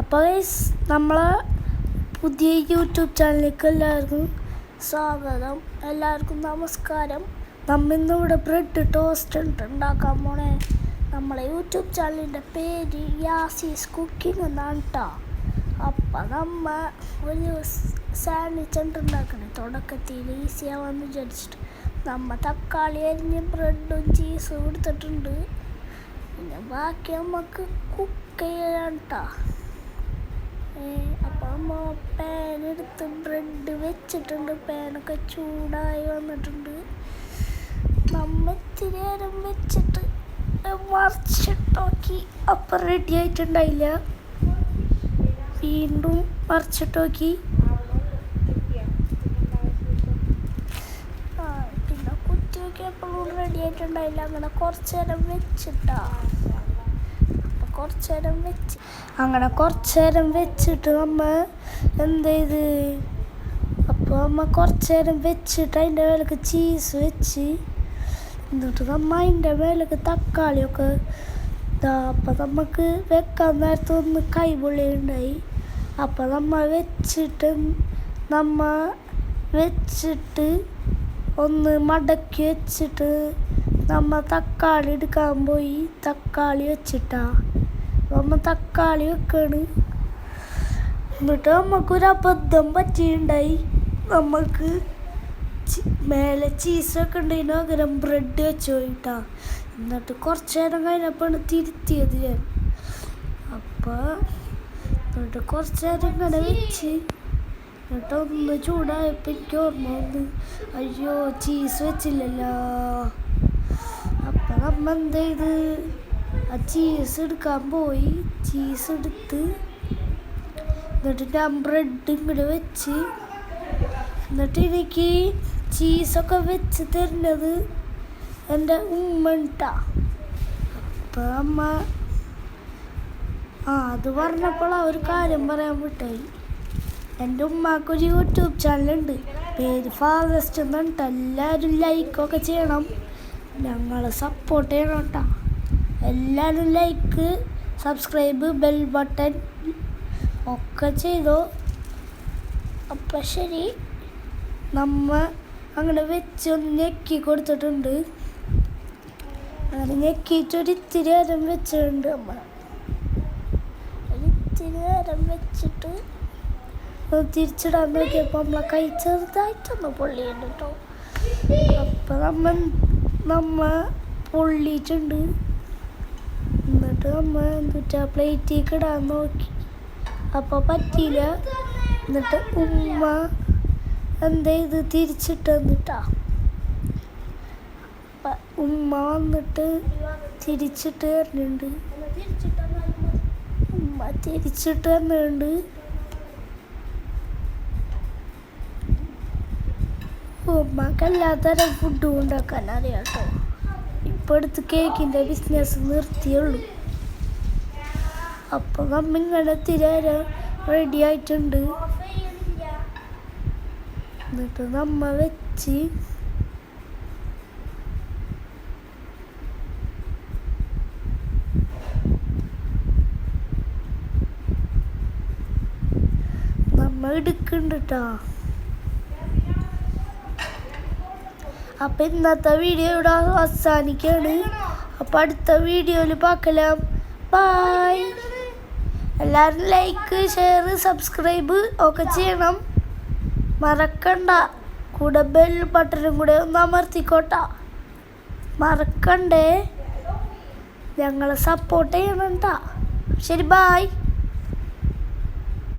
അപ്പോൾ നമ്മളെ പുതിയ യൂട്യൂബ് ചാനലിലേക്ക് എല്ലാവർക്കും സ്വാഗതം. എല്ലാവർക്കും നമസ്കാരം. നമ്മിന്നിവിടെ ബ്രെഡ് ടോസ്റ്റ് ഉണ്ടാക്കാൻ പോണേ. നമ്മളെ യൂട്യൂബ് ചാനലിൻ്റെ പേര് യാസീസ് കുക്കിംഗ് എന്നാണ് കേട്ടോ. അപ്പം നമ്മൾ ഒരു സാൻഡ്വിച്ച് ഉണ്ടാക്കണേ. തുടക്കത്തിൽ ഈസിയാവാന്ന് വിചാരിച്ചിട്ട് നമ്മൾ തക്കാളി അരിഞ്ഞ് ബ്രെഡും ചീസും എടുത്തിട്ടുണ്ട്. പിന്നെ ബാക്കി നമുക്ക് കുക്ക് ചെയ്യാൻ കേട്ടോ. അപ്പം അമ്മ പാനെടുത്ത് ബ്രെഡ് വെച്ചിട്ടുണ്ട്. പാനൊക്കെ ചൂടായി വന്നിട്ടുണ്ട്. നമ്മൾ ഇത്തിരി നേരം വെച്ചിട്ട് മറിച്ചിട്ടോക്കി. അപ്പം റെഡി ആയിട്ടുണ്ടായില്ല. വീണ്ടും മറിച്ചിട്ടോക്കി. പിന്നെ കുത്തി നോക്കിയപ്പോഴും റെഡി ആയിട്ടുണ്ടായില്ല. അങ്ങനെ കുറച്ച് നേരം വെച്ചിട്ടാ. അങ്ങനെ കുറച്ച് നേരം വെച്ചിട്ട് നമ്മ എന്ത് ചെയ്ത്, അപ്പോൾ നമ്മ കുറച്ച് നേരം വെച്ചിട്ട് അതിൻ്റെ മേലേക്ക് ചീസ് വെച്ച്, എന്നിട്ട് നമ്മ അതിൻ്റെ മേലേക്ക് തക്കാളിയൊക്കെ ഇതാ. അപ്പം നമുക്ക് വെക്കാൻ നേരത്തെ ഒന്ന് കൈപൊള്ളി ഉണ്ടായി. അപ്പം വെച്ചിട്ട് ഒന്ന് മടക്കി വെച്ചിട്ട് നമ്മ തക്കാളി എടുക്കാൻ പോയി. തക്കാളി വെച്ചിട്ടാ നമ്മ തക്കാളി വെക്കാണ്. എന്നിട്ട് നമുക്കൊരു അബദ്ധം പറ്റിയിട്ടുണ്ടായി. നമുക്ക് മേലെ ചീസൊക്കെ ഉണ്ടായിരുന്നു, പകരം ബ്രെഡ് വെച്ച് പോയിട്ടാ. എന്നിട്ട് കുറച്ച് നേരം കഴിഞ്ഞപ്പോഴാണ് തിരുത്തിയത് ഞാൻ. എന്നിട്ട് കുറച്ച് നേരം ഇങ്ങനെ വെച്ച്, എന്നിട്ട് ഒന്ന് ചൂടായപ്പോൾ എനിക്ക് ഓർമ്മ വന്ന്, അയ്യോ ചീസ് വെച്ചില്ലല്ലോ. അപ്പം നമ്മൾ എന്ത് ചെയ്ത്, ആ ചീസ് എടുക്കാൻ പോയി. ചീസ് എടുത്ത് എന്നിട്ട് ഞാൻ ബ്രെഡ് ഇങ്ങോട്ട് വെച്ച്, എന്നിട്ട് എനിക്ക് ചീസൊക്കെ വെച്ച് തരുന്നത് എൻ്റെ ഉമ്മ ഉണ്ടാ. അപ്പം അമ്മ അത് പറഞ്ഞപ്പോൾ ആ ഒരു കാര്യം പറയാൻ വിട്ടായി. എൻ്റെ ഉമ്മാക്കൊരു യൂട്യൂബ് ചാനലുണ്ട്, പേര് ഫാദസ്റ്റ് എന്നുണ്ട്. എല്ലാവരും ലൈക്കൊക്കെ ചെയ്യണം, ഞങ്ങളെ സപ്പോർട്ട് ചെയ്യണം കേട്ടോ. എല്ലാവരും ലൈക്ക്, സബ്സ്ക്രൈബ്, ബെൽ ബട്ടൺ ഒക്കെ ചെയ്തോ. അപ്പം ശരി, അങ്ങനെ വെച്ച് ഒന്ന് ഞെക്കി കൊടുത്തിട്ടുണ്ട്. അങ്ങനെ ഞെക്കിയിട്ടൊരിത്തിരി നേരം വെച്ചിട്ടുണ്ട്. ഒരിത്തിരി നേരം വെച്ചിട്ട് തിരിച്ചിടാൻ നോക്കിയപ്പോൾ നമ്മളെ കൈ ചെറുതായിട്ടൊന്ന് പൊള്ളിയുണ്ട് കേട്ടോ. അപ്പം നമ്മ പൊള്ളിയിട്ടുണ്ട്. എന്നിട്ട് നമ്മ പ്ലേറ്റിലേക്ക് ഇടാൻ നോക്കി, അപ്പോൾ പറ്റിയില്ല. എന്നിട്ട് ഉമ്മ എന്ത് ചെയ്ത് തിരിച്ചിട്ടാ. ഉമ്മ വന്നിട്ട് തിരിച്ചിട്ട് തരുന്നുണ്ട്. ഉമ്മ തിരിച്ചിട്ട് തരുന്നുണ്ട്. ഉമ്മക്ക് എല്ലാത്തരം ഫുഡും ഉണ്ടാക്കാൻ അറിയാം കേട്ടോ. ഇപ്പോൾ അടുത്ത് കേക്കിൻ്റെ ബിസിനസ് നിർത്തിയുള്ളൂ. അപ്പം നമ്മ ഇങ്ങനെ തിരെ റെഡി ആയിട്ടുണ്ട്. എന്നിട്ട് നമ്മ വെച്ച് നമ്മ എടുക്കുന്നുണ്ട് കേട്ടോ. അപ്പം ഇന്നത്തെ വീഡിയോ ഇവിടെ അവസാനിക്കുകയാണ്. അപ്പം അടുത്ത വീഡിയോയിൽ பார்க்கலாம். ബായ്. എല്ലാവരും ലൈക്ക്, ഷെയർ, സബ്സ്ക്രൈബ് ഒക്കെ ചെയ്യണം, മറക്കണ്ട. കൂടെ ബെൽ ബട്ടണും കൂടെ ഒന്ന് അമർത്തിക്കോട്ട, മറക്കണ്ടേ. ഞങ്ങളെ സപ്പോർട്ട് ചെയ്യണം കേട്ടോ. ശരി, ബായ്.